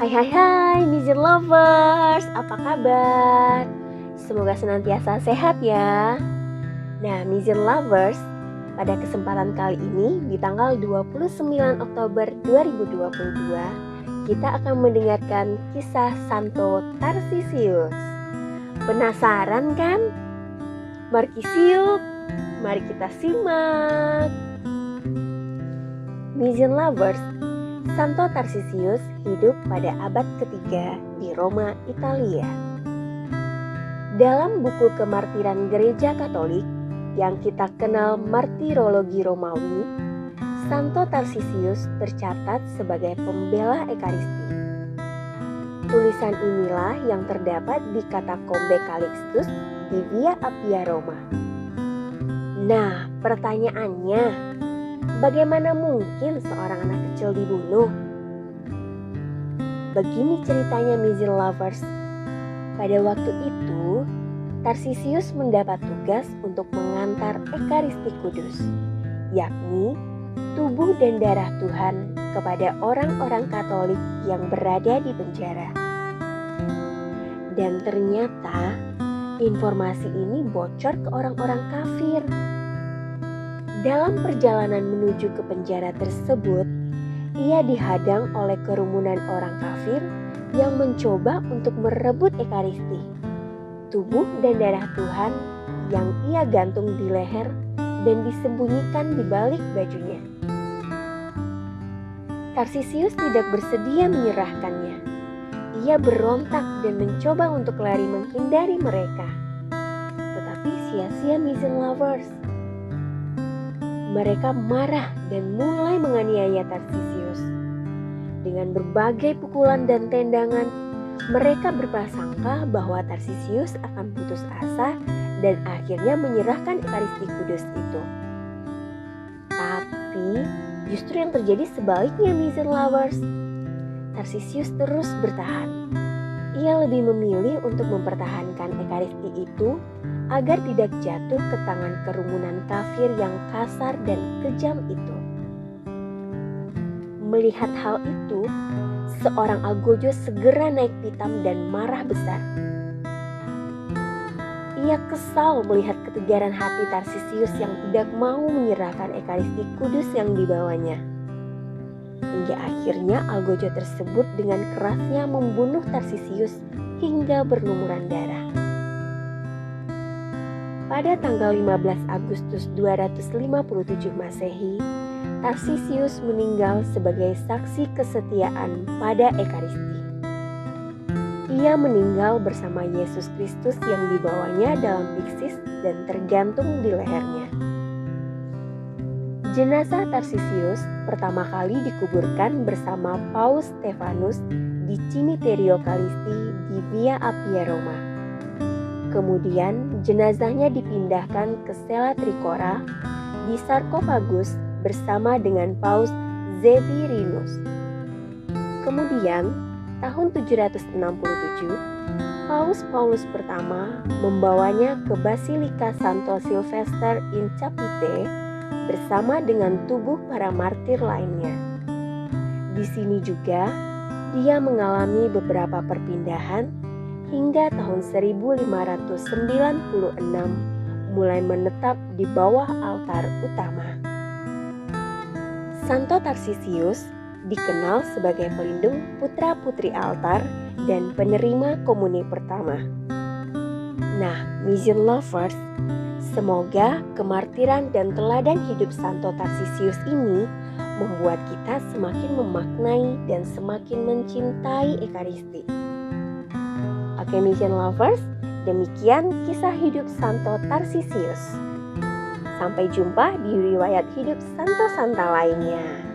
Hai Mission Lovers, apa kabar? Semoga senantiasa sehat ya. Nah Mission Lovers, pada kesempatan kali ini di tanggal 29 Oktober 2022 kita akan mendengarkan kisah Santo Tarsisius. Penasaran kan? Mari kita simak. Mission Lovers, Santo Tarsisius hidup pada abad ketiga di Roma, Italia. Dalam buku kemartiran Gereja Katolik yang kita kenal Martirologi Romawi, Santo Tarsisius tercatat sebagai pembela Ekaristi. Tulisan inilah yang terdapat di Katakombe Calixtus di Via Appia, Roma. Nah, pertanyaannya, bagaimana mungkin seorang anak kecil dibunuh? Begini ceritanya Mission Lovers. Pada waktu itu, Tarsisius mendapat tugas untuk mengantar Ekaristi Kudus, yakni tubuh dan darah Tuhan kepada orang-orang Katolik yang berada di penjara. Dan ternyata informasi ini bocor ke orang-orang kafir. Dalam perjalanan menuju ke penjara tersebut, ia dihadang oleh kerumunan orang kafir yang mencoba untuk merebut Ekaristi, tubuh dan darah Tuhan yang ia gantung di leher dan disembunyikan di balik bajunya. Tarsisius tidak bersedia menyerahkannya. Ia berontak dan mencoba untuk lari menghindari mereka. Tetapi sia-sia Mission Lovers. Mereka marah dan mulai menganiaya Tarsisius. Dengan berbagai pukulan dan tendangan, mereka berprasangka bahwa Tarsisius akan putus asa dan akhirnya menyerahkan Ekaristi Kudus itu. Tapi justru yang terjadi sebaliknya Mission Lovers. Tarsisius terus bertahan. Ia lebih memilih untuk mempertahankan Ekaristi itu agar tidak jatuh ke tangan kerumunan kafir yang kasar dan kejam itu. Melihat hal itu, seorang algojo segera naik pitam dan marah besar. Ia kesal melihat ketegaran hati Tarsisius yang tidak mau menyerahkan Ekaristi Kudus yang dibawanya. Hingga akhirnya algojo tersebut dengan kerasnya membunuh Tarsisius hingga berlumuran darah. Pada tanggal 15 Agustus 257 Masehi, Tarsisius meninggal sebagai saksi kesetiaan pada Ekaristi. Ia meninggal bersama Yesus Kristus yang dibawanya dalam biksis dan tergantung di lehernya. Jenazah Tarsisius pertama kali dikuburkan bersama Paus Stefanus di Cimiterio Callisti di Via Appia, Roma. Kemudian jenazahnya dipindahkan ke Cella Tricora di sarkofagus bersama dengan Paus Severinius. Kemudian tahun 767 Paus Paulus pertama membawanya ke Basilika Santo Silvester in Capite bersama dengan tubuh para martir lainnya. Di sini juga dia mengalami beberapa perpindahan hingga tahun 1596 mulai menetap di bawah altar utama. Santo Tarsisius dikenal sebagai pelindung putra-putri altar dan penerima komuni pertama. Nah, Mission Lovers, semoga kemartiran dan teladan hidup Santo Tarsisius ini membuat kita semakin memaknai dan semakin mencintai Ekaristi. Oke Mission Lovers, demikian kisah hidup Santo Tarsisius. Sampai jumpa di riwayat hidup santo-santa lainnya.